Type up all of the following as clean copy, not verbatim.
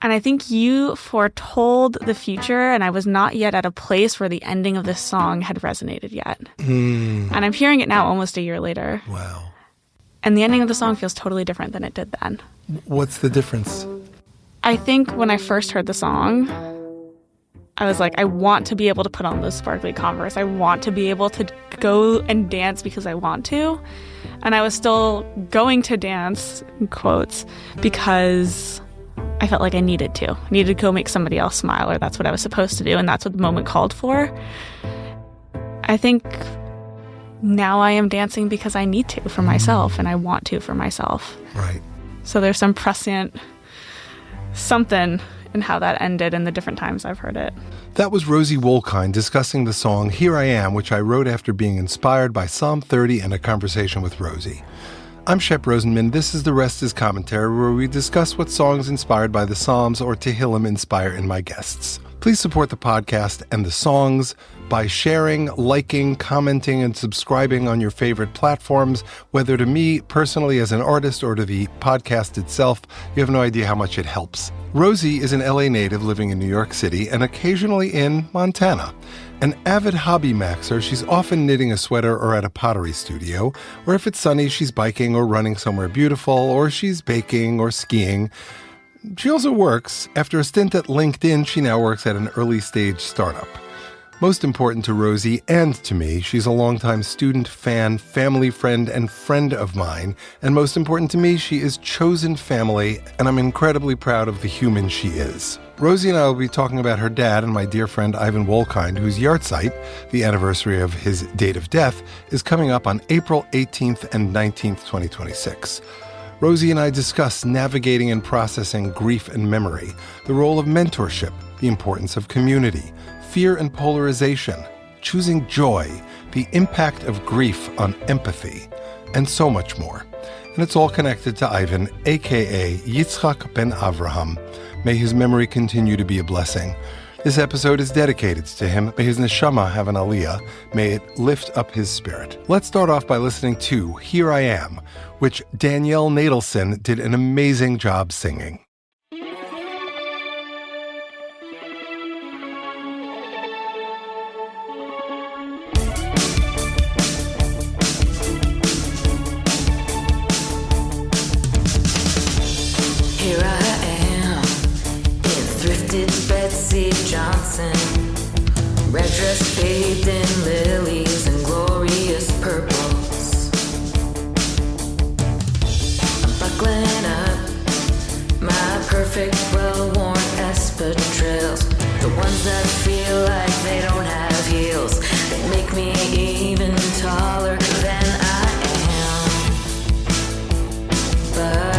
And I think you foretold the future, and I was not yet at a place where the ending of this song had resonated yet. And I'm hearing it now almost a year later. Wow. And the ending of the song feels totally different than it did then. What's the difference? I think when I first heard the song, I was like, I want to be able to put on those sparkly Converse. I want to be able to go and dance because I want to. And I was still going to dance, in quotes, because I felt like I needed to. I needed to go make somebody else smile, or that's what I was supposed to do, and that's what the moment called for. I think now I am dancing because I need to for myself, and I want to for myself. Right. So there's some prescient something in how that ended and the different times I've heard it. That was Rosie Wolkind discussing the song Here I Am, which I wrote after being inspired by Psalm 30 and a conversation with Rosie. I'm Shep Rosenman. This is The Rest is Commentary, where we discuss what songs inspired by the Psalms or Tehillim inspire in my guests. Please support the podcast and the songs by sharing, liking, commenting, and subscribing on your favorite platforms, whether to me personally as an artist or to the podcast itself. You have no idea how much it helps. Rosie is an LA native living in New York City and occasionally in Montana. An avid hobby maxer, she's often knitting a sweater or at a pottery studio, or if it's sunny, she's biking or running somewhere beautiful, or she's baking or skiing. She also works. After a stint at LinkedIn, she now works at an early-stage startup. Most important to Rosie and to me, she's a longtime student, fan, family friend, and friend of mine. And most important to me, she is chosen family, and I'm incredibly proud of the human she is. Rosie and I will be talking about her dad and my dear friend Ivan Wolkind, whose yahrzeit, the anniversary of his date of death, is coming up on April 18th and 19th, 2026. Rosie and I discuss navigating and processing grief and memory, the role of mentorship, the importance of community, fear and polarization, choosing joy, the impact of grief on empathy, and so much more. And it's all connected to Ivan, a.k.a. Yitzchak ben Avraham. May his memory continue to be a blessing. This episode is dedicated to him. May his neshama have an aliyah. May it lift up his spirit. Let's start off by listening to Here I Am, which Danielle Nadelson did an amazing job singing. Here I am, in thrifted Betsy Johnson, red dress bathed in lilies and glorious purples. I'm buckling up my perfect, well-worn espadrilles, the ones that feel like they don't have heels. They make me even taller than I am, but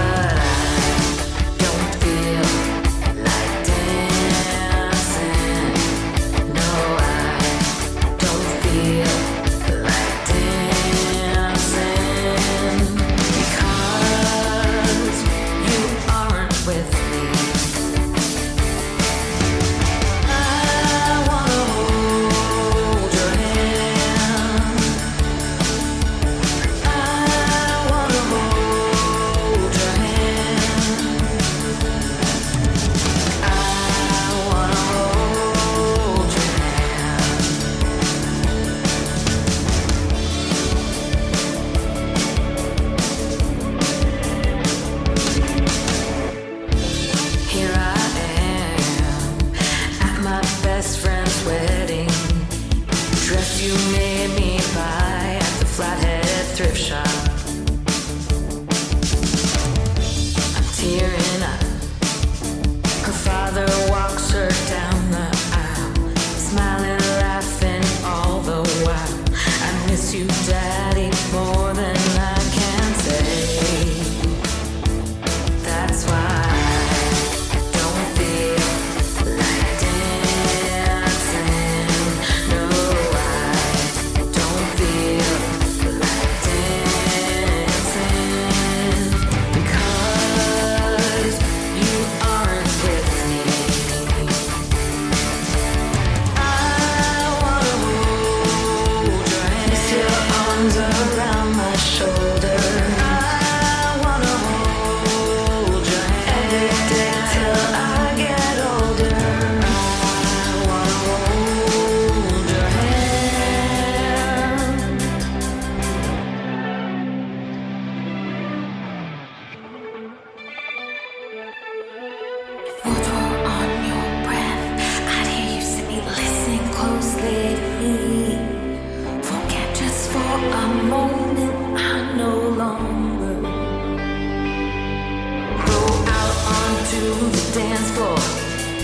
dance floor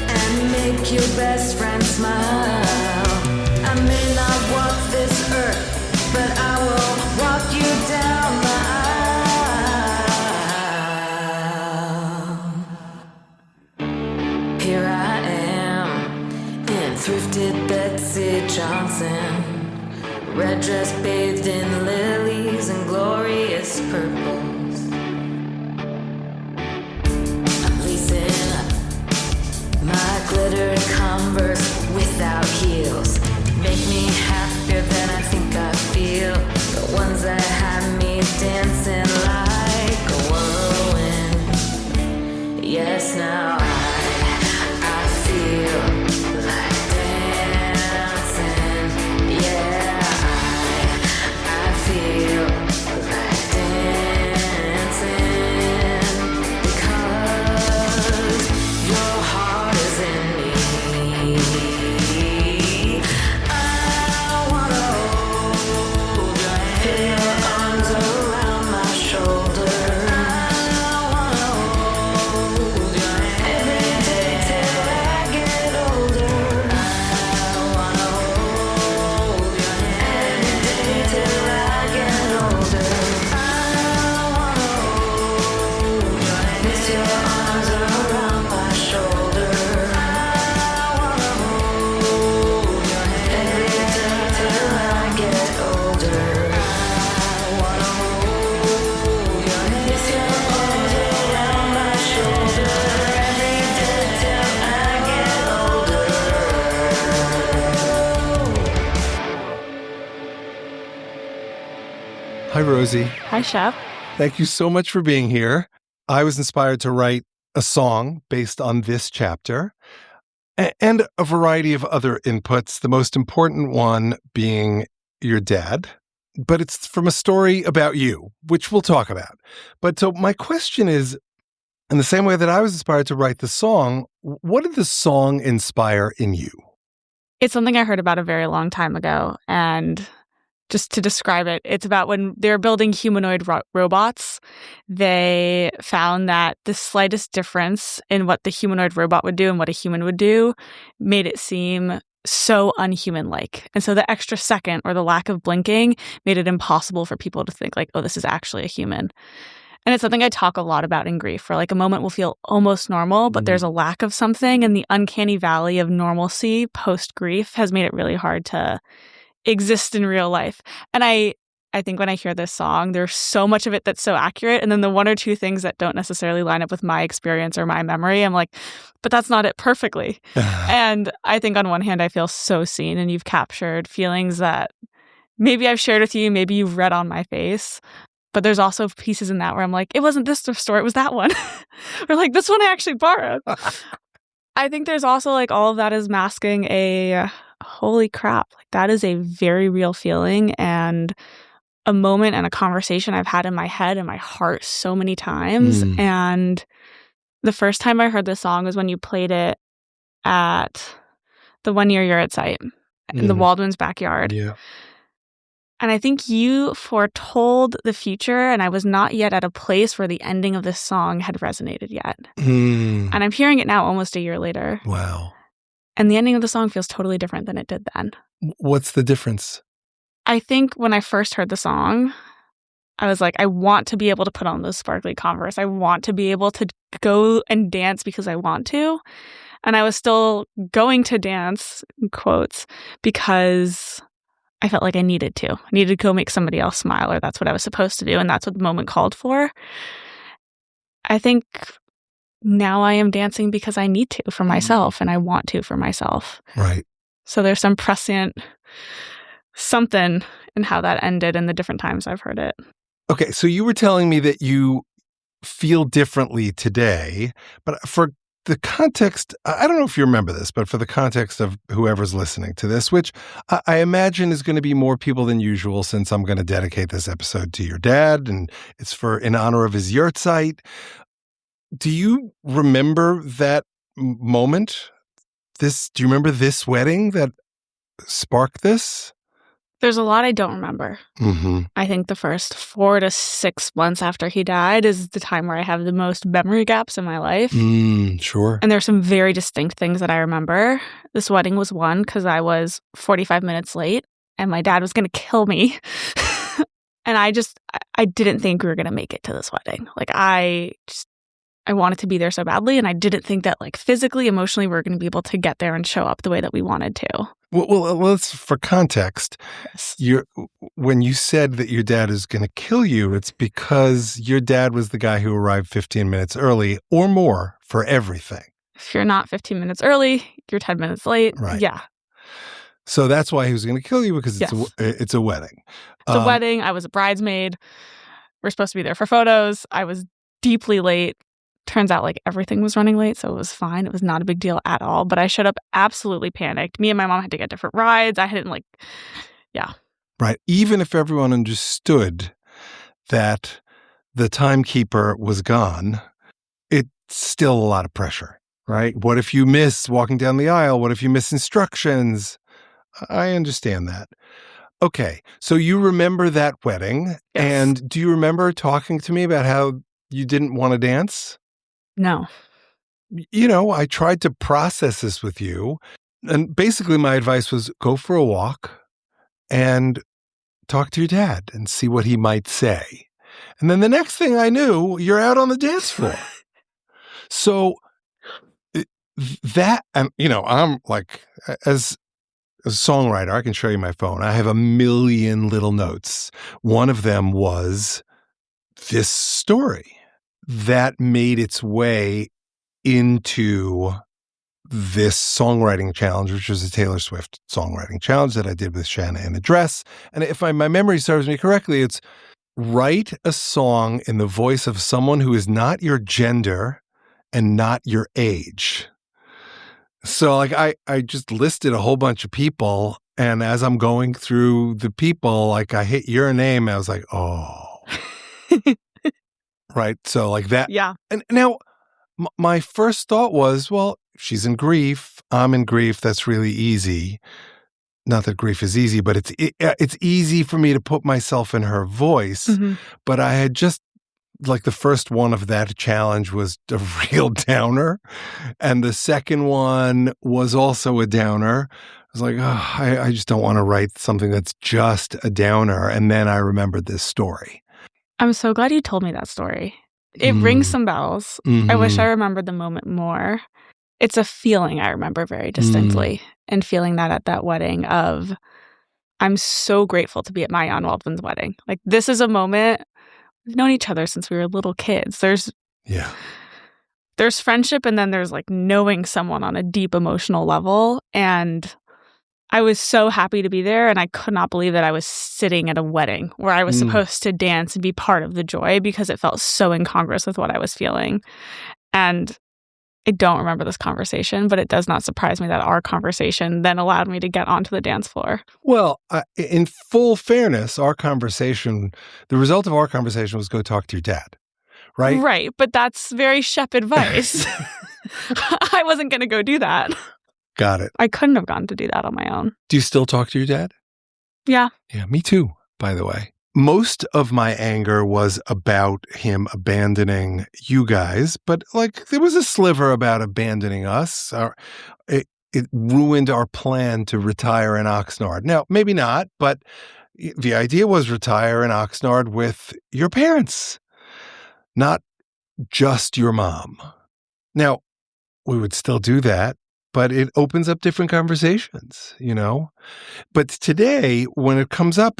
and make your best friend smile. I may not walk this earth, but I will walk you down the aisle. Here I am in thrifted Betsy Johnson, red dress bathed in lilies and glorious purples. I'm lacing up my glittered Converse without heels. Make me happier than I think I feel. The ones that have me dancing like a whirlwind. Yes, now I feel like dancing. Yeah, I feel like dancing because your heart is in me. I wanna hold your hand, put your arms around my shoulder. I wanna hold your hand every day till I get older. I wanna hold your hand every day till I get older. I wanna hold your hand, place your arms around my shoulder. I wanna hold your hand every day till I get older. I wanna hold your hand, place your arms around my shoulder every day till I get older. Hi, Rosie. Hi, Shep. Thank you so much for being here. I was inspired to write a song based on this chapter and a variety of other inputs, the most important one being your dad. But it's from a story about you, which we'll talk about. But so my question is, in the same way that I was inspired to write the song, what did the song inspire in you? It's something I heard about a very long time ago. And just to describe it, it's about when they were building humanoid robots, they found that the slightest difference in what the humanoid robot would do and what a human would do made it seem so unhuman-like. And so the extra second or the lack of blinking made it impossible for people to think like, oh, this is actually a human. And it's something I talk a lot about in grief, where like a moment will feel almost normal, but there's a lack of something, and the uncanny valley of normalcy post-grief has made it really hard to exist in real life. And I think when I hear this song, there's so much of it that's so accurate. And then the one or two things that don't necessarily line up with my experience or my memory, I'm like, but that's not it perfectly. And I think on one hand, I feel so seen, and you've captured feelings that maybe I've shared with you, maybe you've read on my face. But there's also pieces in that where I'm like, it wasn't this thrift store, it was that one. Or like, this one I actually borrowed. I think there's also like all of that is masking a holy crap. Like that is a very real feeling and a moment and a conversation I've had in my head and my heart so many times. And the first time I heard this song was when you played it at the 1 year yard site in the Waldman's backyard. Yeah. And I think you foretold the future, and I was not yet at a place where the ending of this song had resonated yet. And I'm hearing it now almost a year later. Wow. And the ending of the song feels totally different than it did then. What's the difference? I think when I first heard the song, I was like, I want to be able to put on those sparkly Converse. I want to be able to go and dance because I want to. And I was still going to dance, in quotes, because I felt like I needed to. I needed to go make somebody else smile, or that's what I was supposed to do, and that's what the moment called for. I think now I am dancing because I need to for myself, and I want to for myself. Right. So there's some prescient something in how that ended and the different times I've heard it. Okay, so you were telling me that you feel differently today, but for the context, I don't know if you remember this, but for the context of whoever's listening to this, which I imagine is going to be more people than usual since I'm going to dedicate this episode to your dad, and it's in honor of his yurt site. Do you remember that moment? Do you remember this wedding that sparked this? There's a lot I don't remember. Mm-hmm. I think the first 4 to 6 months after he died is the time where I have the most memory gaps in my life. Sure. And there's some very distinct things that I remember. This wedding was one because I was 45 minutes late and my dad was going to kill me. And I didn't think we were going to make it to this wedding. Like, I wanted to be there so badly. And I didn't think that, like, physically, emotionally, we were going to be able to get there and show up the way that we wanted to. Well, let's, for context, Yes. when you said that your dad is going to kill you, it's because your dad was the guy who arrived 15 minutes early or more for everything. If you're not 15 minutes early, you're 10 minutes late. Right. Yeah. So that's why he was going to kill you, because Yes. it's a wedding. It's a wedding. I was a bridesmaid. We're supposed to be there for photos. I was deeply late. Turns out, like, everything was running late, so it was fine. It was not a big deal at all. But I showed up absolutely panicked. Me and my mom had to get different rides. I hadn't, like, yeah. Right. Even if everyone understood that the timekeeper was gone, it's still a lot of pressure, right? What if you miss walking down the aisle? What if you miss instructions? I understand that. Okay. So you remember that wedding. Yes. And do you remember talking to me about how you didn't want to dance? No. You know, I tried to process this with you. And basically my advice was go for a walk and talk to your dad and see what he might say. And then the next thing I knew, you're out on the dance floor. So that, and you know, I'm like, as a songwriter, I can show you my phone. I have a million little notes. One of them was this story that made its way into this songwriting challenge, which was a Taylor Swift songwriting challenge that I did with Shanna in a Dress. And if my memory serves me correctly, it's write a song in the voice of someone who is not your gender and not your age. So like I just listed a whole bunch of people, and as I'm going through the people, like I hit your name, I was like, oh. Right. So like that. Yeah. And now my first thought was, well, she's in grief. I'm in grief. That's really easy. Not that grief is easy, but it's easy for me to put myself in her voice. Mm-hmm. But I had just, like, the first one of that challenge was a real downer. And the second one was also a downer. I was like, oh, I just don't want to write something that's just a downer. And then I remembered this story. I'm so glad you told me that story. It rings some bells. Mm-hmm. I wish I remembered the moment more. It's a feeling I remember very distinctly, and feeling that at that wedding of, I'm so grateful to be at my Jan Waldman's wedding. Like, this is a moment, we've known each other since we were little kids. There's friendship, and then there's, like, knowing someone on a deep emotional level. And I was so happy to be there, and I could not believe that I was sitting at a wedding where I was supposed to dance and be part of the joy, because it felt so incongruous with what I was feeling. And I don't remember this conversation, but it does not surprise me that our conversation then allowed me to get onto the dance floor. Well, in full fairness, the result of our conversation was go talk to your dad, right? Right, but that's very Shep advice. I wasn't going to go do that. Got it. I couldn't have gone to do that on my own. Do you still talk to your dad? Yeah. Yeah, me too, by the way. Most of my anger was about him abandoning you guys, but like there was a sliver about abandoning us. It ruined our plan to retire in Oxnard. Now, maybe not, but the idea was retire in Oxnard with your parents, not just your mom. Now, we would still do that, but it opens up different conversations, you know? But today, when it comes up,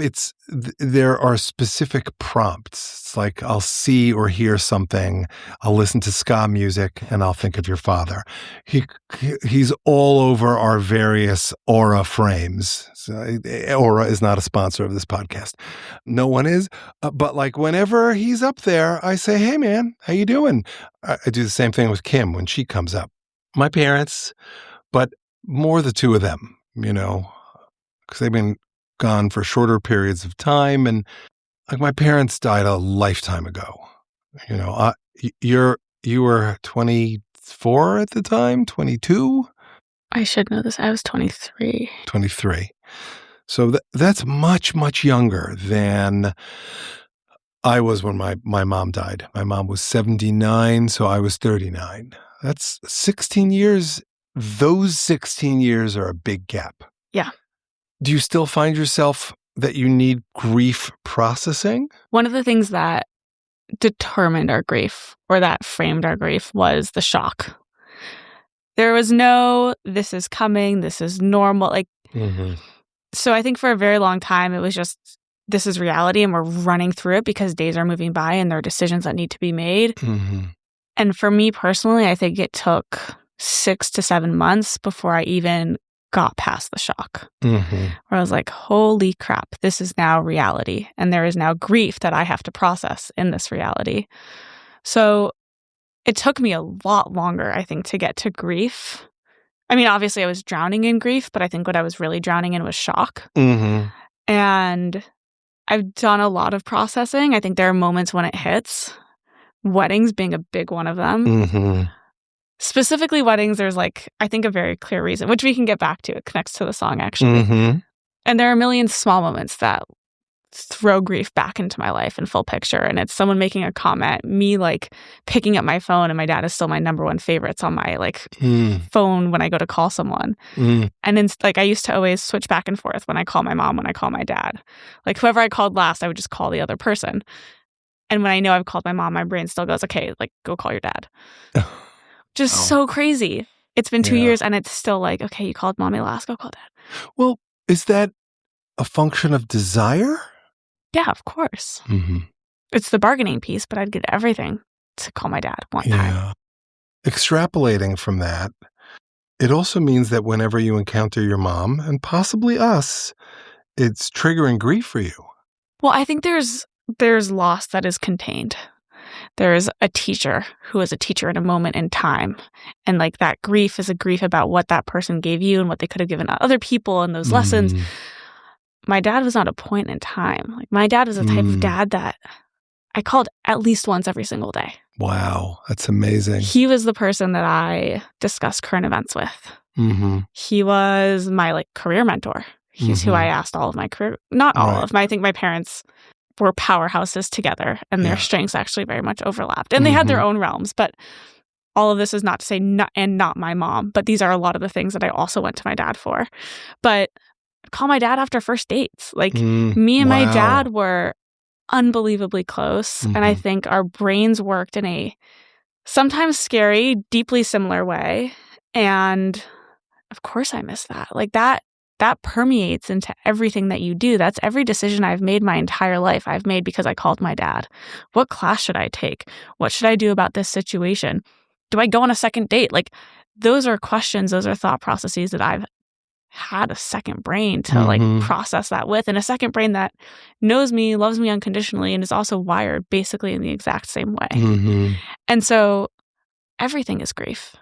there are specific prompts. It's like I'll see or hear something, I'll listen to ska music, and I'll think of your father. He's all over our various Aura frames. So, Aura is not a sponsor of this podcast. No one is. But like whenever he's up there, I say, hey, man, how you doing? I do the same thing with Kim when she comes up. My parents, but more the two of them, you know, because they've been gone for shorter periods of time. And like my parents died a lifetime ago. You know, you were 24 at the time, 22? I should know this. I was 23. 23. So that's much, much younger than I was when my mom died. My mom was 79, so I was 39. That's 16 years. Those 16 years are a big gap. Yeah. Do you still find yourself that you need grief processing? One of the things that determined our grief, or that framed our grief, was the shock. There was no, this is coming, this is normal. So I think for a very long time, it was just, this is reality and we're running through it because days are moving by and there are decisions that need to be made. Mm-hmm. And for me personally, I think it took 6 to 7 months before I even got past the shock. Mm-hmm. Where I was like, holy crap, this is now reality. And there is now grief that I have to process in this reality. So it took me a lot longer, I think, to get to grief. I mean, obviously I was drowning in grief, but I think what I was really drowning in was shock. Mm-hmm. And I've done a lot of processing. I think there are moments when it hits. Weddings being a big one of them. Mm-hmm. Specifically weddings, there's I think a very clear reason, which we can get back to. It connects to the song, actually. Mm-hmm. And there are a million small moments that throw grief back into my life in full picture. And it's someone making a comment, me picking up my phone, and my dad is still my number one favorites on my phone when I go to call someone. And it's I used to always switch back and forth when I call my mom, when I call my dad. Whoever I called last, I would just call the other person. And when I know I've called my mom, my brain still goes, okay, go call your dad. Just so crazy. It's been 2 years and it's still okay, you called mommy last, go call dad. Well, is that a function of desire? Yeah, of course. Mm-hmm. It's the bargaining piece, but I'd get everything to call my dad one time. Extrapolating from that, it also means that whenever you encounter your mom, and possibly us, it's triggering grief for you. Well, I think there's loss that is contained. There's a teacher who is a teacher in a moment in time. And that grief is a grief about what that person gave you and what they could have given other people and those lessons. My dad was not a point in time. My dad was the type of dad that I called at least once every single day. Wow, that's amazing. He was the person that I discussed current events with. Mm-hmm. He was my career mentor. He's who I asked all of my career, not all of my, I think my parents were powerhouses together and their strengths actually very much overlapped. And they had their own realms, but all of this is not to say not my mom, but these are a lot of the things that I also went to my dad for. But call my dad after first dates. Me and my dad were unbelievably close. And I think our brains worked in a sometimes scary, deeply similar way. And of course I miss that. That permeates into everything that you do. That's every decision I've made my entire life. I've made because I called my dad. What class should I take? What should I do about this situation? Do I go on a second date? Those are questions, those are thought processes that I've had a second brain to process that with, and a second brain that knows me, loves me unconditionally, and is also wired basically in the exact same way. And so everything is grief.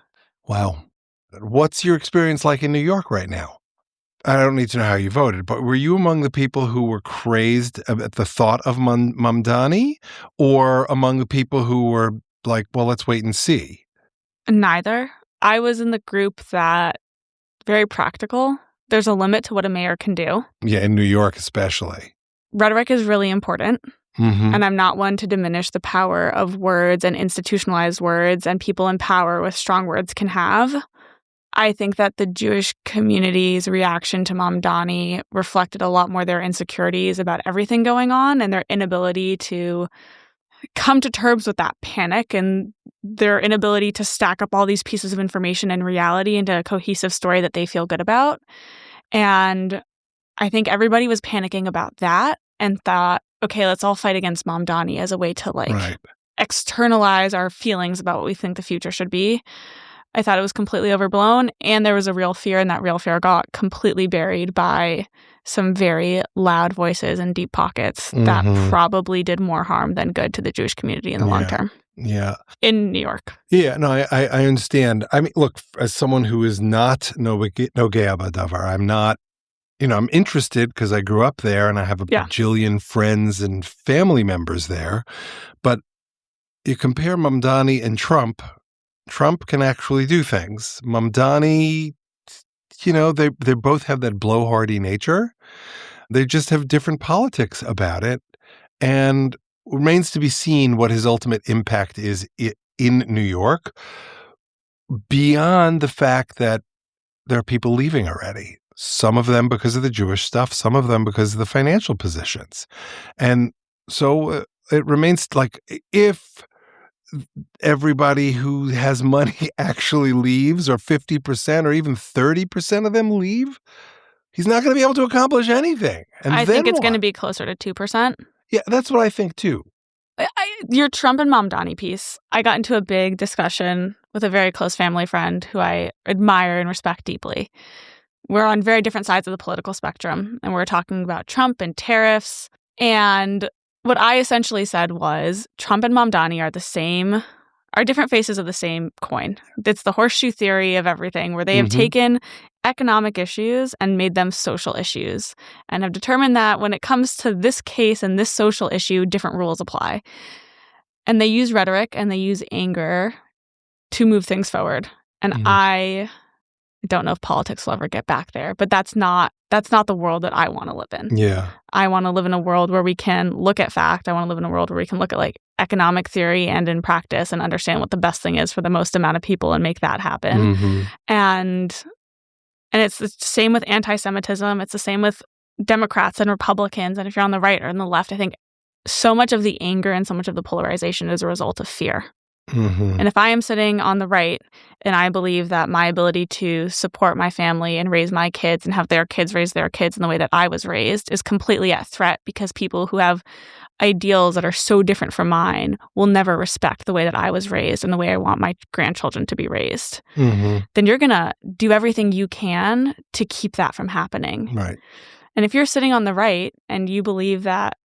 Wow. What's your experience like in New York right now? I don't need to know how you voted, but were you among the people who were crazed at the thought of Mamdani, or among the people who were well, let's wait and see? Neither. I was in the group that very practical. There's a limit to what a mayor can do. Yeah, in New York especially. Rhetoric is really important. And I'm not one to diminish the power of words and institutionalized words and people in power with strong words can have. I think that the Jewish community's reaction to Mamdani reflected a lot more their insecurities about everything going on and their inability to come to terms with that panic and their inability to stack up all these pieces of information and reality into a cohesive story that they feel good about. And I think everybody was panicking about that and thought, okay, let's all fight against Mamdani as a way to externalize our feelings about what we think the future should be. I thought it was completely overblown, and there was a real fear, and that real fear got completely buried by some very loud voices and deep pockets that probably did more harm than good to the Jewish community in the long term. Yeah. In New York. Yeah, no, I understand. I mean, look, as someone who is not Nogea B'Davar, I'm not, I'm interested because I grew up there and I have a bajillion friends and family members there. But you compare Mamdani and Trump can actually do things. Mamdani, they both have that blowhardy nature. They just have different politics about it. And remains to be seen what his ultimate impact is in New York, beyond the fact that there are people leaving already. Some of them because of the Jewish stuff, some of them because of the financial positions. And so it remains like, if everybody who has money actually leaves, or 50% or even 30% of them leave, he's not going to be able to accomplish anything. And I think it's going to what? be closer to 2%. Yeah, that's what I think too. Your Trump and Mamdani piece, I got into a big discussion with a very close family friend who I admire and respect deeply. We're on very different sides of the political spectrum, and we're talking about Trump and tariffs. And what I essentially said was, Trump and Mamdani are different faces of the same coin. It's the horseshoe theory of everything, where they have taken economic issues and made them social issues, and have determined that when it comes to this case and this social issue, different rules apply. And they use rhetoric and they use anger to move things forward. And I don't know if politics will ever get back there, but that's not the world that I want to live in. Yeah. I want to live in a world where we can look at fact. I want to live in a world where we can look at like economic theory and in practice and understand what the best thing is for the most amount of people and make that happen. And it's the same with anti-Semitism. It's the same with Democrats and Republicans. And if you're on the right or on the left, I think so much of the anger and so much of the polarization is a result of fear. And if I am sitting on the right and I believe that my ability to support my family and raise my kids and have their kids raise their kids in the way that I was raised is completely at threat because people who have ideals that are so different from mine will never respect the way that I was raised and the way I want my grandchildren to be raised, then you're going to do everything you can to keep that from happening. Right. And if you're sitting on the right and you believe that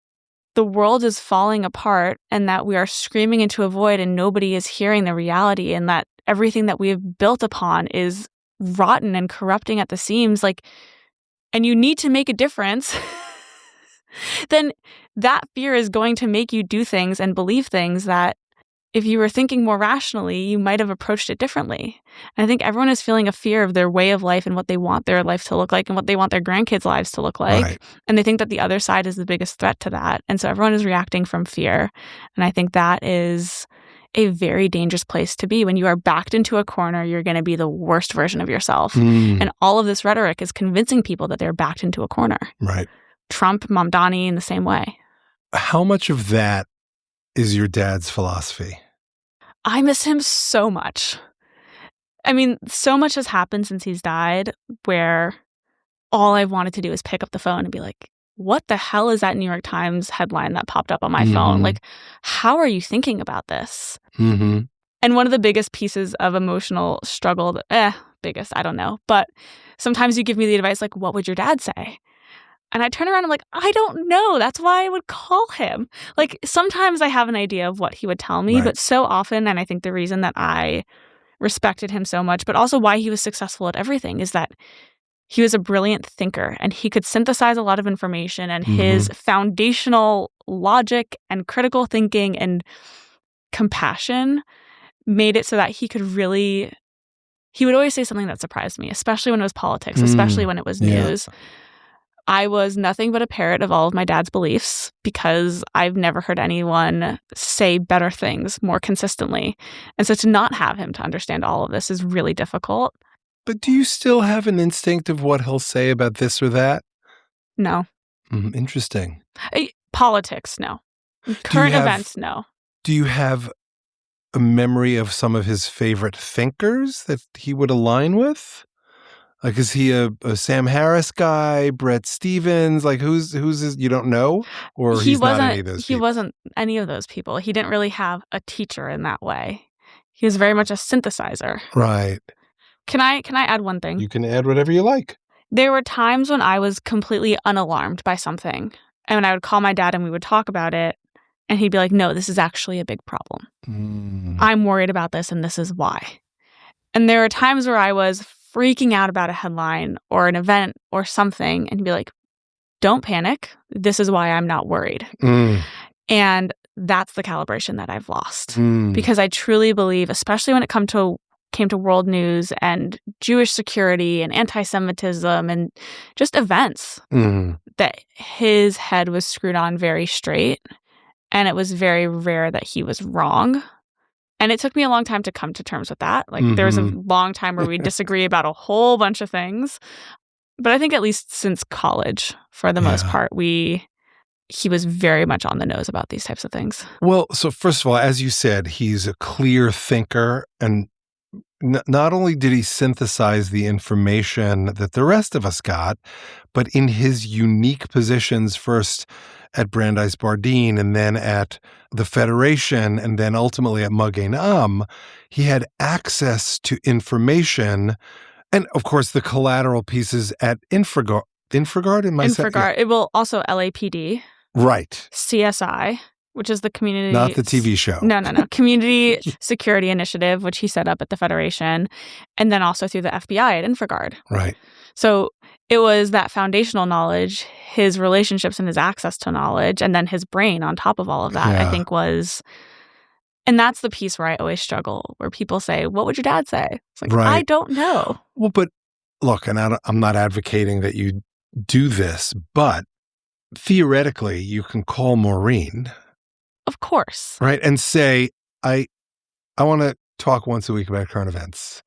the world is falling apart and that we are screaming into a void and nobody is hearing the reality, and that everything that we have built upon is rotten and corrupting at the seams, and you need to make a difference, then that fear is going to make you do things and believe things that if you were thinking more rationally, you might have approached it differently. And I think everyone is feeling a fear of their way of life and what they want their life to look like and what they want their grandkids' lives to look like. Right. And they think that the other side is the biggest threat to that. And so everyone is reacting from fear. And I think that is a very dangerous place to be. When you are backed into a corner, you're going to be the worst version of yourself. And all of this rhetoric is convincing people that they're backed into a corner. Right. Trump, Mamdani in the same way. How much of that is your dad's philosophy? I miss him so much. I mean, so much has happened since he's died where all I've wanted to do is pick up the phone and be like, what the hell is that New York Times headline that popped up on my phone? Like, how are you thinking about this? And one of the biggest pieces of emotional struggle, biggest, I don't know. But sometimes you give me the advice, like, what would your dad say? And I turn around and I'm like, I don't know. That's why I would call him. Like, sometimes I have an idea of what he would tell me, but so often, and I think the reason that I respected him so much, but also why he was successful at everything, is that he was a brilliant thinker and he could synthesize a lot of information, and his foundational logic and critical thinking and compassion made it so that he would always say something that surprised me, especially when it was politics, especially when it was news. I was nothing but a parrot of all of my dad's beliefs because I've never heard anyone say better things more consistently. And so to not have him to understand all of this is really difficult. But do you still have an instinct of what he'll say about this or that? No. Interesting. Politics, no. Current events, no. Do you have a memory of some of his favorite thinkers that he would align with? Like, is he a Sam Harris guy, Bret Stephens? Like, who's his, you don't know? Or he's not any of those people? He wasn't any of those people. He didn't really have a teacher in that way. He was very much a synthesizer. Right. Can I add one thing? You can add whatever you like. There were times when I was completely unalarmed by something. And when I would call my dad and we would talk about it, and he'd be like, no, this is actually a big problem. I'm worried about this, and this is why. And there were times where I was freaking out about a headline or an event or something, and be like, don't panic. This is why I'm not worried. And that's the calibration that I've lost. Because I truly believe, especially when it comes to came to world news and Jewish security and anti-Semitism and just events, that his head was screwed on very straight. And it was very rare that he was wrong. And it took me a long time to come to terms with that. Like, there was a long time where we disagree about a whole bunch of things. But I think at least since college, for the most part, he was very much on the nose about these types of things. Well, so first of all, as you said, he's a clear thinker. And not only did he synthesize the information that the rest of us got, but in his unique positions, first at Brandeis Bardeen and then at the Federation and then ultimately at Magen Am, he had access to information and, of course, the collateral pieces at Infragard. Infragard. It will also LAPD. Right. CSI, which is the community... Not the TV show. No. Community Security Initiative, which he set up at the Federation, and then also through the FBI at Infragard. Right. So it was that foundational knowledge, his relationships and his access to knowledge, and then his brain on top of all of that, I think was... And that's the piece where I always struggle, where people say, what would your dad say? It's like, I don't know. Well, but look, and I'm not advocating that you do this, but theoretically, you can call Maureen. Of course. Right. And say, I want to talk once a week about current events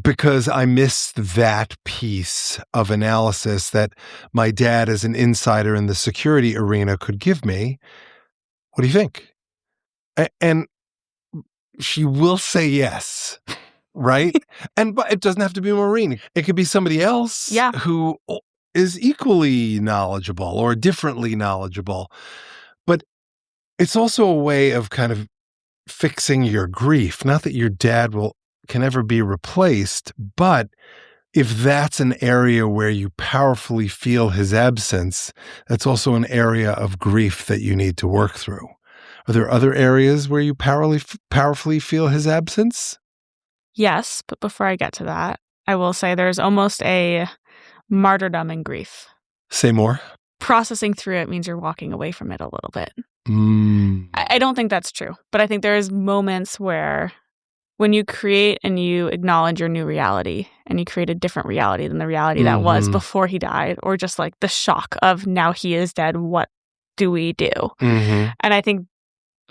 because I missed that piece of analysis that my dad, as an insider in the security arena, could give me. What do you think? And she will say yes. Right. But it doesn't have to be Maureen. It could be somebody else who is equally knowledgeable or differently knowledgeable. But it's also a way of kind of fixing your grief. Not that your dad can ever be replaced, but if that's an area where you powerfully feel his absence, that's also an area of grief that you need to work through. Are there other areas where you powerfully feel his absence? Yes, but before I get to that, I will say there's almost a martyrdom in grief. Say more. Processing through it means you're walking away from it a little bit. I don't think that's true, but I think there's moments where when you create and you acknowledge your new reality and you create a different reality than the reality that was before he died, or just like the shock of now he is dead, what do we do? And I think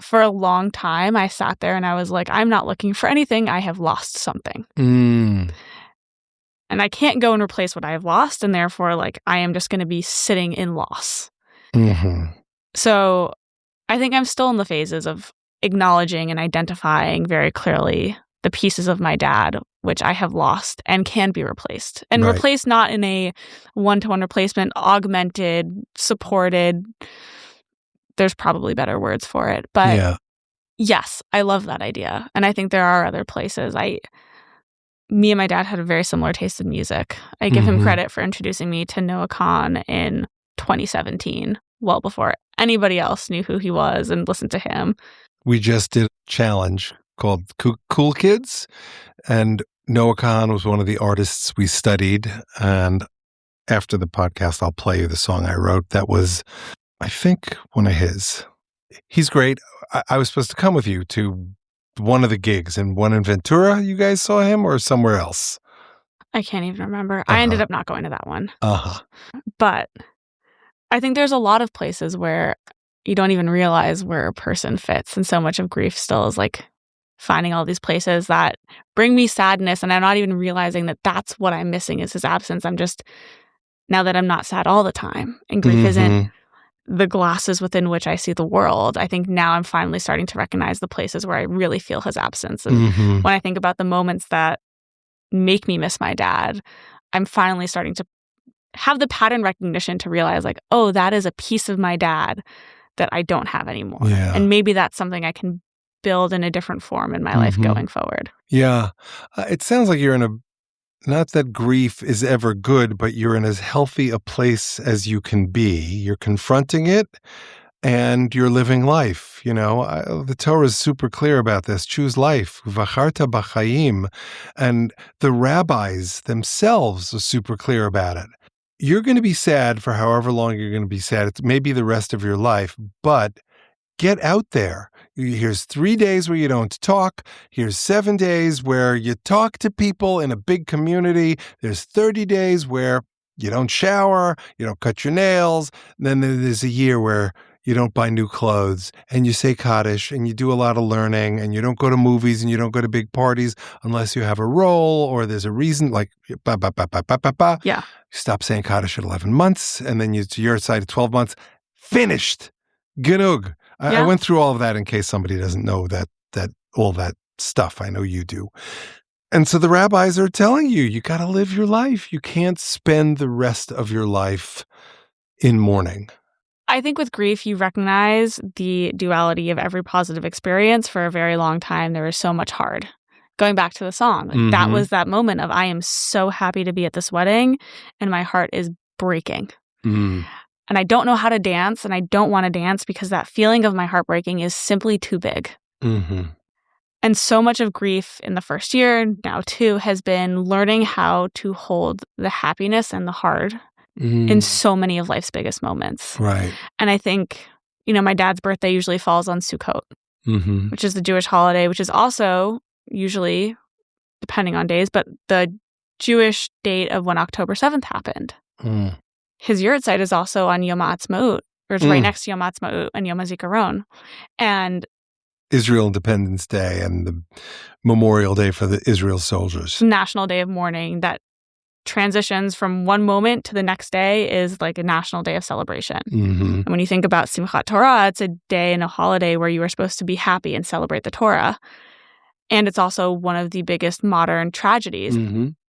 for a long time I sat there and I was like, I'm not looking for anything. I have lost something. And I can't go and replace what I have lost. And therefore, like, I am just going to be sitting in loss. So I think I'm still in the phases of acknowledging and identifying very clearly the pieces of my dad, which I have lost and can be replaced. And replaced not in a one-to-one replacement, augmented, supported. There's probably better words for it. But yes, I love that idea. And I think there are other places. Me and my dad had a very similar taste in music. I give him credit for introducing me to Noah Kahan in 2017, well before anybody else knew who he was and listened to him. We just did a challenge called Cool Kids, and Noah Kahan was one of the artists we studied. And after the podcast, I'll play you the song I wrote. That was, I think, one of his. He's great. I was supposed to come with you to one of the gigs, and one in Ventura. You guys saw him, or somewhere else? I can't even remember. I ended up not going to that one. But I think there's a lot of places where you don't even realize where a person fits. And so much of grief still is like finding all these places that bring me sadness. And I'm not even realizing that that's what I'm missing is his absence. I'm just, now that I'm not sad all the time, and grief isn't the glasses within which I see the world, I think now I'm finally starting to recognize the places where I really feel his absence. And when I think about the moments that make me miss my dad, I'm finally starting to have the pattern recognition to realize, like, oh, that is a piece of my dad that I don't have anymore. And maybe that's something I can build in a different form in my life going forward. It sounds like you're in a, not that grief is ever good, but you're in as healthy a place as you can be. You're confronting it and you're living life. You know, the Torah is super clear about this. Choose life. V'charta b'chaim. And the rabbis themselves are super clear about it. You're going to be sad for however long you're going to be sad. It's maybe the rest of your life, but get out there. Here's 3 days where you don't talk. Here's 7 days where you talk to people in a big community. There's 30 days where you don't shower, you don't cut your nails. Then there's a year where you don't buy new clothes and you say Kaddish and you do a lot of learning and you don't go to movies and you don't go to big parties unless you have a role or there's a reason like ba, ba, ba, ba, ba, ba, ba. Yeah. You stop saying Kaddish at 11 months and then you're side at 12 months. Finished. Genug. I went through all of that in case somebody doesn't know that all that stuff. I know you do. And so the rabbis are telling you got to live your life. You can't spend the rest of your life in mourning. I think with grief, you recognize the duality of every positive experience. For a very long time, there was so much hard. Going back to the song, that was that moment of I am so happy to be at this wedding and my heart is breaking. And I don't know how to dance and I don't want to dance because that feeling of my heart breaking is simply too big. And so much of grief in the first year, now too, has been learning how to hold the happiness and the hard in so many of life's biggest moments. Right. And I think, my dad's birthday usually falls on Sukkot, which is the Jewish holiday, which is also usually, depending on days, but the Jewish date of when October 7th happened. His yurtzeit is also on Yom HaAtzmaut, or it's right next to Yom HaAtzmaut and Yom HaZikaron. And Israel Independence Day and the Memorial Day for the Israel soldiers. National Day of Mourning that transitions from one moment to the next day is like a national day of celebration. And when you think about Simchat Torah, it's a day and a holiday where you are supposed to be happy and celebrate the Torah. And it's also one of the biggest modern tragedies.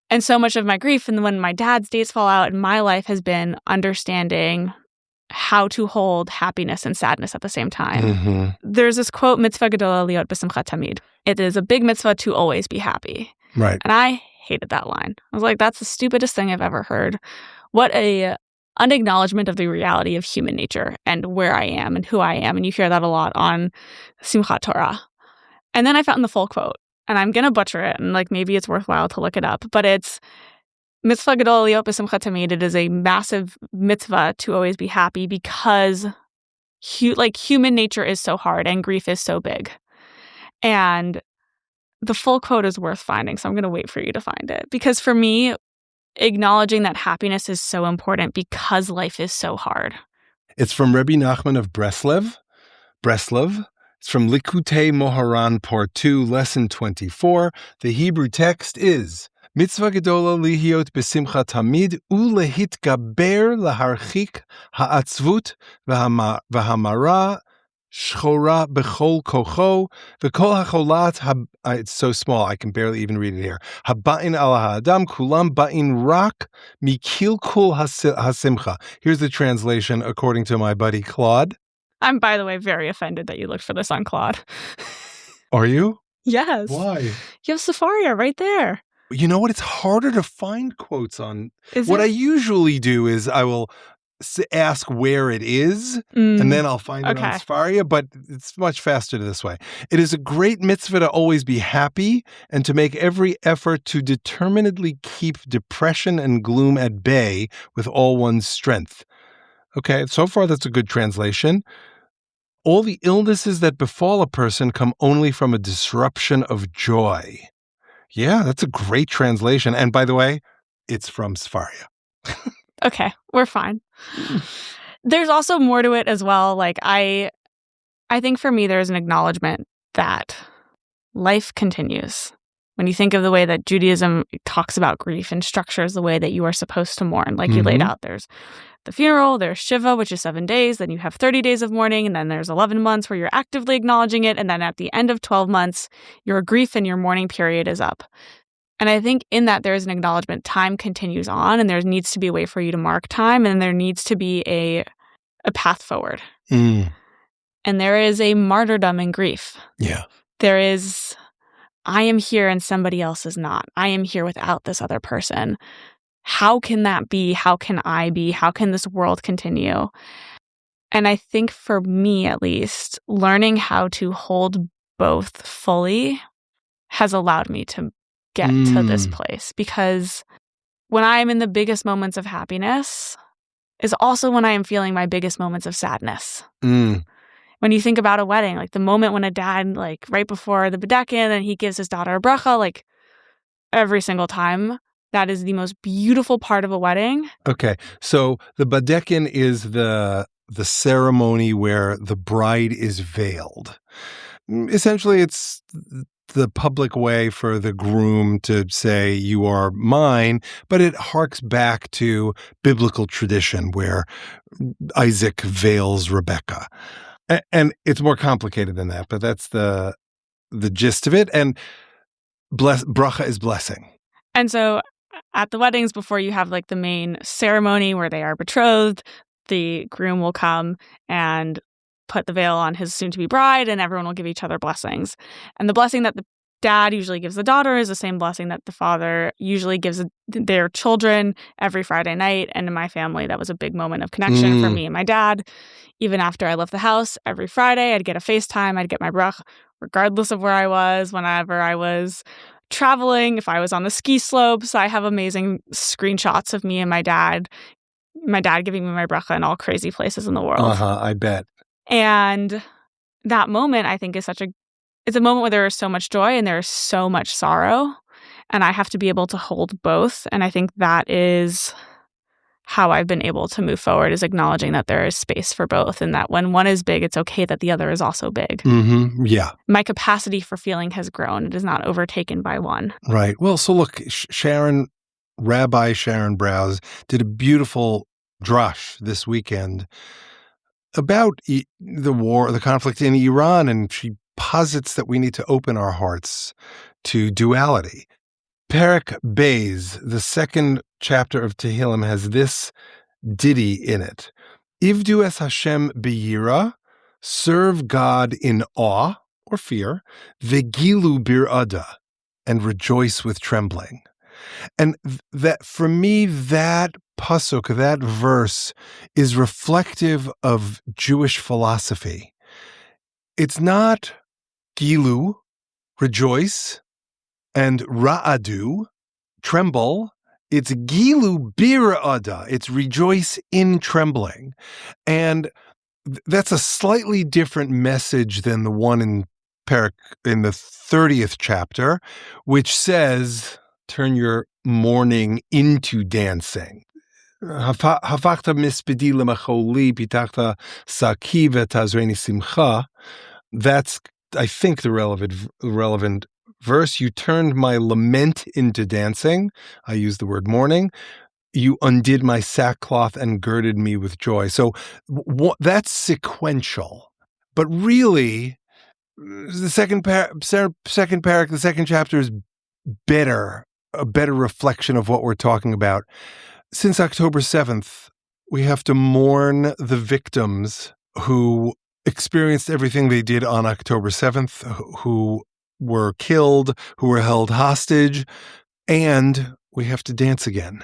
And so much of my grief, and when my dad's dates fall out in my life, has been understanding how to hold happiness and sadness at the same time. There's this quote, mitzvah gedola liot b'simcha tamid. It is a big mitzvah to always be happy. Right. And I hated that line. I was like, that's the stupidest thing I've ever heard. What a unacknowledgement of the reality of human nature and where I am and who I am. And you hear that a lot on Simchat Torah. And then I found the full quote. And I'm going to butcher it, and maybe it's worthwhile to look it up. But it's mitzvah gadol liot b'simcha tamid. It is a massive mitzvah to always be happy because human nature is so hard and grief is so big. And the full quote is worth finding, so I'm going to wait for you to find it. Because for me, acknowledging that happiness is so important because life is so hard. It's from Rebbe Nachman of Breslov. It's from Likutei Moharan, Part 2, Lesson 24. The Hebrew text is Mitzvah gedola lihiot besimcha tamid ulehitgaber laharchik ha'atzvut v'hamara shchora bechol kocho v'kol hacholat it's so small I can barely even read it here. Haba'in al ha'adam kulam ba'in rak mikilkul hasimcha. Here's the translation according to my buddy Claude. I'm, by the way, very offended that you looked for this on Claude. Are you? Yes. Why? You have Safaria right there. You know what? It's harder to find quotes on. Is what it? I usually do is I will ask where it is, and then I'll find it on Safaria, but it's much faster this way. It is a great mitzvah to always be happy and to make every effort to determinedly keep depression and gloom at bay with all one's strength. Okay, so far that's a good translation. All the illnesses that befall a person come only from a disruption of joy. Yeah, that's a great translation. And by the way, it's from Safaria. Okay, we're fine. There's also more to it as well. I think for me, there's an acknowledgement that life continues. When you think of the way that Judaism talks about grief and structures the way that you are supposed to mourn, like you laid out, there's the funeral, there's Shiva, which is 7 days, then you have 30 days of mourning, and then there's 11 months where you're actively acknowledging it, and then at the end of 12 months, your grief and your mourning period is up. And I think in that there is an acknowledgement, time continues on, and there needs to be a way for you to mark time, and there needs to be a path forward. And there is a martyrdom in grief. Yeah. There is, I am here and somebody else is not. I am here without this other person. How can that be? How can I be? How can this world continue? And I think for me, at least, learning how to hold both fully has allowed me to get to this place. Because when I am in the biggest moments of happiness is also when I am feeling my biggest moments of sadness. when you think about a wedding, like the moment when a dad, like right before the bedekin, and he gives his daughter a bracha, like every single time, that is the most beautiful part of a wedding. Okay. So the badekin is the ceremony where the bride is veiled. Essentially, it's the public way for the groom to say, you are mine, but it harks back to biblical tradition where Isaac veils Rebecca. And it's more complicated than that, but that's the gist of it. And bracha is blessing. And so at the weddings, before you have like the main ceremony where they are betrothed, the groom will come and put the veil on his soon-to-be bride, and everyone will give each other blessings. And the blessing that the dad usually gives the daughter is the same blessing that the father usually gives their children every Friday night. And in my family, that was a big moment of connection for me and my dad. Even after I left the house, every Friday, I'd get a FaceTime, I'd get my brach, regardless of where I was, whenever I was traveling, if I was on the ski slopes. I have amazing screenshots of me and my dad giving me my bracha in all crazy places in the world. I bet. And that moment, I think, it's a moment where there is so much joy and there is so much sorrow. And I have to be able to hold both. And I think that is how I've been able to move forward, is acknowledging that there is space for both, and that when one is big, it's okay that the other is also big. Mm-hmm. Yeah. My capacity for feeling has grown. It is not overtaken by one. Right. Well, so look, Rabbi Sharon Browse did a beautiful drush this weekend about the conflict in Iran, and she posits that we need to open our hearts to duality. Perek Beis, the second chapter of Tehillim, has this ditty in it. Ivdu es Hashem b'yira, serve God in awe or fear, vegilu bir'ada, and rejoice with trembling. And that, for me, that pasuk, that verse, is reflective of Jewish philosophy. It's not gilu, rejoice, and ra'adu, tremble. It's gilu bir'ada. It's rejoice in trembling. And that's a slightly different message than the one in the 30th chapter, which says, turn your mourning into dancing. Havachta mispedi lemacholi pitachta saki v'tazreni simcha. That's, I think, the relevant verse. You turned my lament into dancing. I use the word mourning. You undid my sackcloth and girded me with joy. So that's sequential. But really, the second chapter is a better reflection of what we're talking about. Since October 7th, we have to mourn the victims who experienced everything they did on October 7th, who were killed, who were held hostage, and we have to dance again.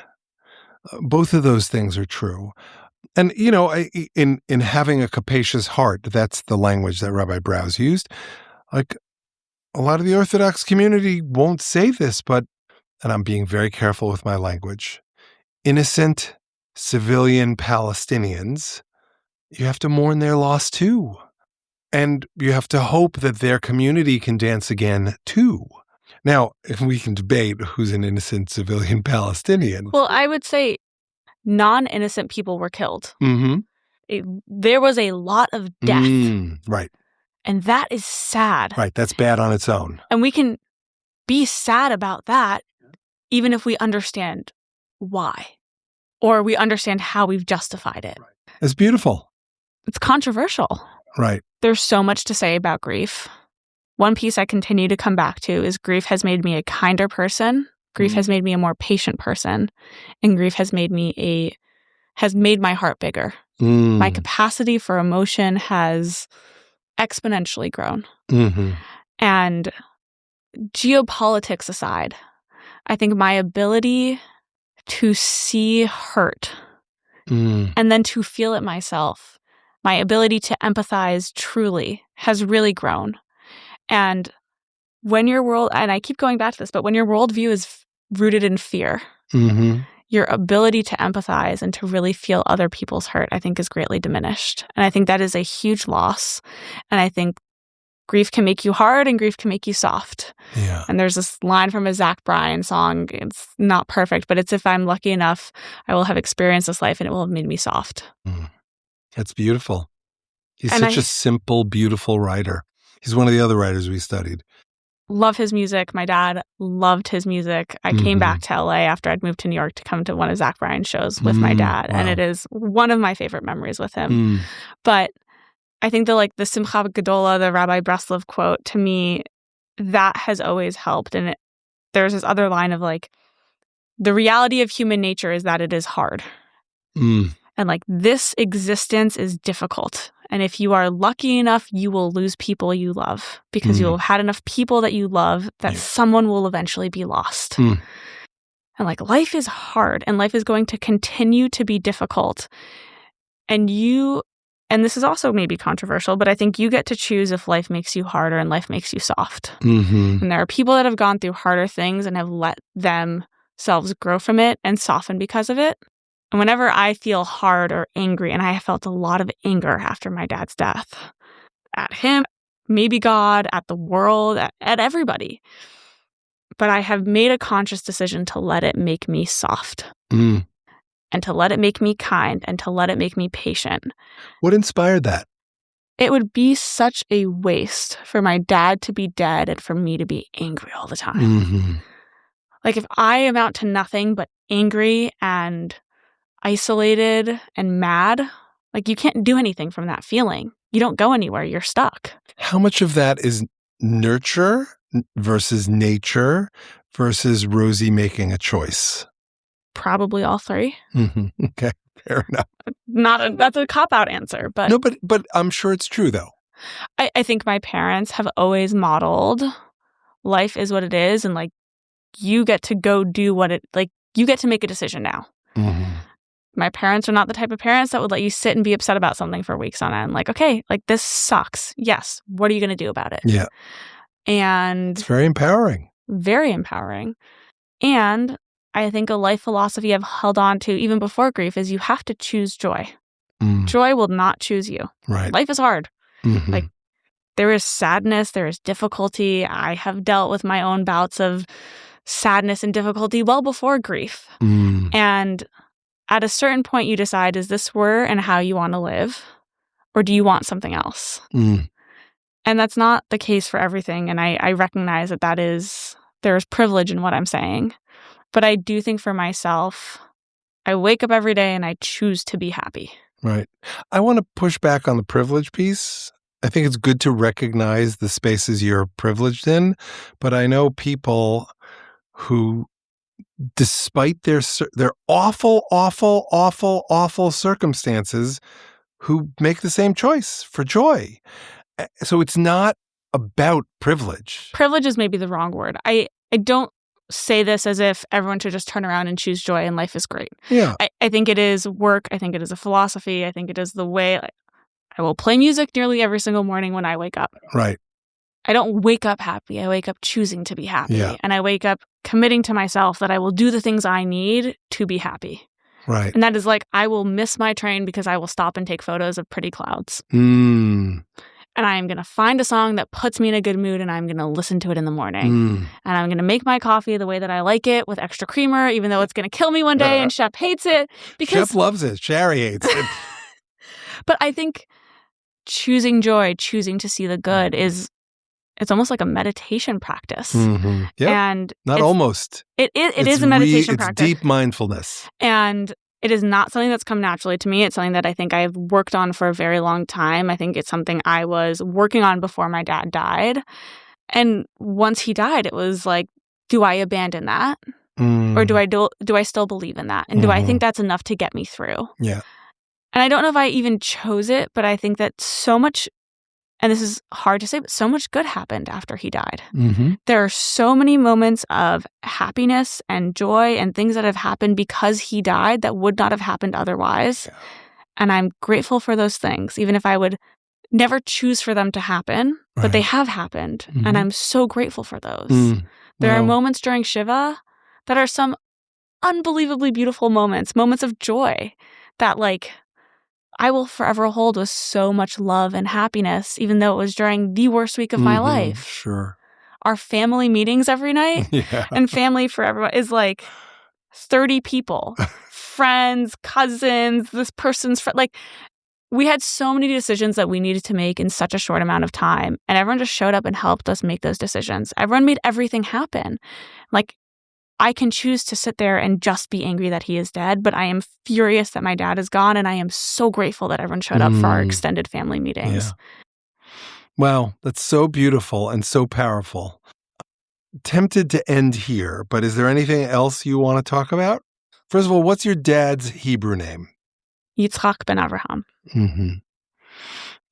Both of those things are true. And, in having a capacious heart, that's the language that Rabbi Browse used. Like, a lot of the Orthodox community won't say this, and I'm being very careful with my language, innocent civilian Palestinians, you have to mourn their loss too. And you have to hope that their community can dance again too. Now, if we can debate who's an innocent civilian Palestinian. Well, I would say non-innocent people were killed. Mm-hmm. There was a lot of death. Right. And that is sad. Right. That's bad on its own. And we can be sad about that, even if we understand why, or we understand how we've justified it. It's beautiful. It's controversial. Right. There's so much to say about grief. One piece I continue to come back to is grief has made me a kinder person. Grief has made me a more patient person. And grief has made my heart bigger. My capacity for emotion has exponentially grown. Mm-hmm. And geopolitics aside, I think my ability to see hurt and then to feel it myself, my ability to empathize truly has really grown. And when your world, and I keep going back to this, but when your worldview is rooted in fear, your ability to empathize and to really feel other people's hurt, I think, is greatly diminished. And I think that is a huge loss. And I think grief can make you hard and grief can make you soft. Yeah. And there's this line from a Zach Bryan song. It's not perfect, but it's, if I'm lucky enough, I will have experienced this life and it will have made me soft. That's beautiful. He's And such a simple, beautiful writer. He's one of the other writers we studied. Love his music. My dad loved his music. I came back to LA after I'd moved to New York to come to one of Zach Bryan's shows with my dad. Wow. And it is one of my favorite memories with him. But I think the Simcha Gedola, the Rabbi Breslov quote, to me, that has always helped. And there's this other line of like, the reality of human nature is that it is hard. And like, this existence is difficult. And if you are lucky enough, you will lose people you love because you will have had enough people that you love that someone will eventually be lost. And like, life is hard and life is going to continue to be difficult. And this is also maybe controversial, but I think you get to choose if life makes you harder and life makes you soft. And there are people that have gone through harder things and have let themselves grow from it and soften because of it. And whenever I feel hard or angry, and I felt a lot of anger after my dad's death, at him, maybe God, at the world, at everybody. But I have made a conscious decision to let it make me soft. And to let it make me kind and to let it make me patient. What inspired that? It would be such a waste for my dad to be dead and for me to be angry all the time. Like, if I amount to nothing but angry and isolated and mad, like, you can't do anything from that feeling. You don't go anywhere. You're stuck. How much of that is nurture versus nature versus Rosie making a choice? Probably all three. Okay, fair enough. That's a cop-out answer, but no, but I'm sure it's true though. I think my parents have always modeled life is what it is, and like, you get to go do you get to make a decision now. My parents are not the type of parents that would let you sit and be upset about something for weeks on end. Like, okay, like, this sucks. Yes. What are you going to do about it? Yeah. And it's very empowering. Very empowering. And I think a life philosophy I've held on to even before grief is you have to choose joy. Joy will not choose you. Right. Life is hard. Like, there is sadness, there is difficulty. I have dealt with my own bouts of sadness and difficulty well before grief. And at a certain point, you decide, is this where and how you want to live? Or do you want something else? And that's not the case for everything. And I recognize that there is privilege in what I'm saying. But I do think for myself, I wake up every day and I choose to be happy. Right. I want to push back on the privilege piece. I think it's good to recognize the spaces you're privileged in. But I know people who, despite their awful, awful, awful, awful circumstances, who make the same choice for joy. So it's not about privilege. Privilege is maybe the wrong word. I don't say this as if everyone should just turn around and choose joy and life is great. Yeah. I think it is work. I think it is a philosophy. I think it is the way I will play music nearly every single morning when I wake up. Right. I don't wake up happy. I wake up choosing to be happy. Yeah. And I wake up committing to myself that I will do the things I need to be happy. Right. And that is like, I will miss my train because I will stop and take photos of pretty clouds. And I am going to find a song that puts me in a good mood and I'm going to listen to it in the morning. And I'm going to make my coffee the way that I like it with extra creamer, even though it's going to kill me one day and Shep hates it. Because Shep loves it. Sherry hates it. But I think choosing joy, choosing to see the good it's almost like a meditation practice. Yeah. And not almost. It is a meditation practice. It's deep mindfulness. And it is not something that's come naturally to me. It's something that I think I've worked on for a very long time. I think it's something I was working on before my dad died. And once he died, it was like, do I abandon that? Or do I still believe in that? And do I think that's enough to get me through? Yeah. And I don't know if I even chose it, but I think that so much, and this is hard to say, but so much good happened after he died. There are so many moments of happiness and joy and things that have happened because he died that would not have happened otherwise. Yeah. And I'm grateful for those things, even if I would never choose for them to happen, but they have happened. And I'm so grateful for those. There are moments during Shiva that are some unbelievably beautiful moments of joy that like I will forever hold with so much love and happiness, even though it was during the worst week of my life. Sure. Our family meetings every night Yeah. and family for everyone is like 30 people, friends, cousins, this person's friend. Like we had so many decisions that we needed to make in such a short amount of time. And everyone just showed up and helped us make those decisions. Everyone made everything happen. Like I can choose to sit there and just be angry that he is dead, but I am furious that my dad is gone. And I am so grateful that everyone showed up for our extended family meetings. Yeah. Wow, that's so beautiful and so powerful. Tempted to end here, but is there anything else you want to talk about? First of all, what's your dad's Hebrew name? Yitzchak ben Avraham.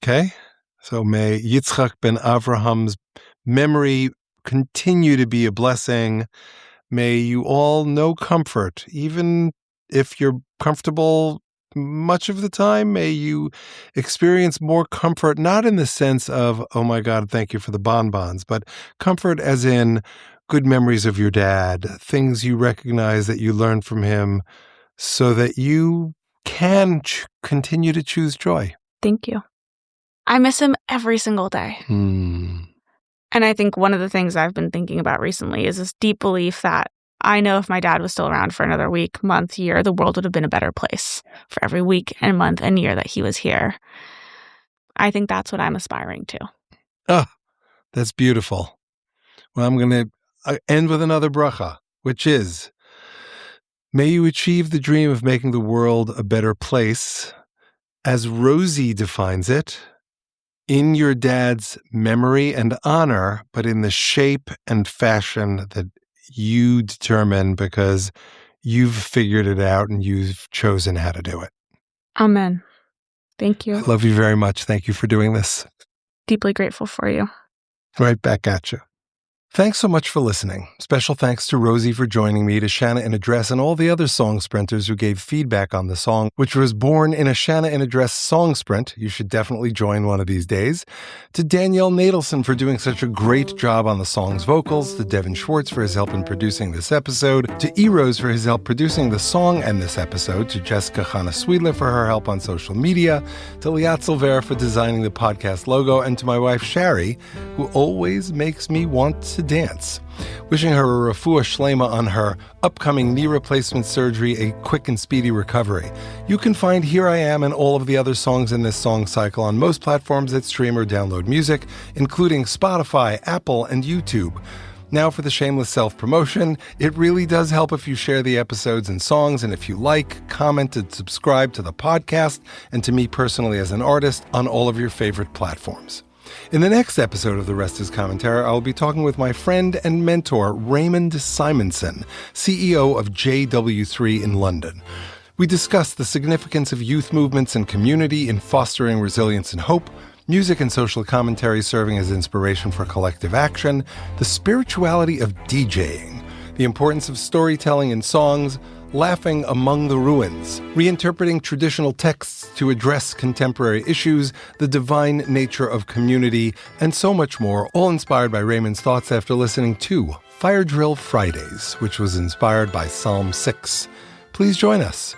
Okay, so may Yitzchak ben Avraham's memory continue to be a blessing. May you all know comfort, even if you're comfortable much of the time. May you experience more comfort, not in the sense of, oh my God, thank you for the bonbons, but comfort as in good memories of your dad, things you recognize that you learned from him so that you can continue to choose joy. Thank you. I miss him every single day. And I think one of the things I've been thinking about recently is this deep belief that I know if my dad was still around for another week, month, year, the world would have been a better place for every week and month and year that he was here. I think that's what I'm aspiring to. Oh, that's beautiful. Well, I'm going to end with another bracha, which is, may you achieve the dream of making the world a better place, as Rosie defines it, in your dad's memory and honor, but in the shape and fashion that you determine because you've figured it out and you've chosen how to do it. Amen. Thank you. I love you very much. Thank you for doing this. Deeply grateful for you. Right back at you. Thanks so much for listening. Special thanks to Rosie for joining me, to Shanna in Address, and all the other song sprinters who gave feedback on the song, which was born in a Shanna in Address song sprint. You should definitely join one of these days. To Danielle Nadelson for doing such a great job on the song's vocals, to Devin Schwartz for his help in producing this episode, to E-Rose for his help producing the song and this episode, to Jessica Chana Swedler for her help on social media, to Liat Silvera for designing the podcast logo, and to my wife Shari, who always makes me want to dance. Wishing her a refuah shlema on her upcoming knee replacement surgery, a quick and speedy recovery. You can find Here I Am and all of the other songs in this song cycle on most platforms that stream or download music, including Spotify, Apple, and YouTube. Now for the shameless self-promotion. It really does help if you share the episodes and songs, and if you like, comment, and subscribe to the podcast and to me personally as an artist on all of your favorite platforms. In the next episode of The Rest is Commentary, I'll be talking with my friend and mentor, Raymond Simonson, CEO of JW3 in London. We discuss the significance of youth movements and community in fostering resilience and hope, music and social commentary serving as inspiration for collective action, the spirituality of DJing, the importance of storytelling in songs, laughing among the ruins, reinterpreting traditional texts to address contemporary issues, the divine nature of community, and so much more, all inspired by Raymond's thoughts after listening to Fire Drill Fridays, which was inspired by Psalm 6. Please join us.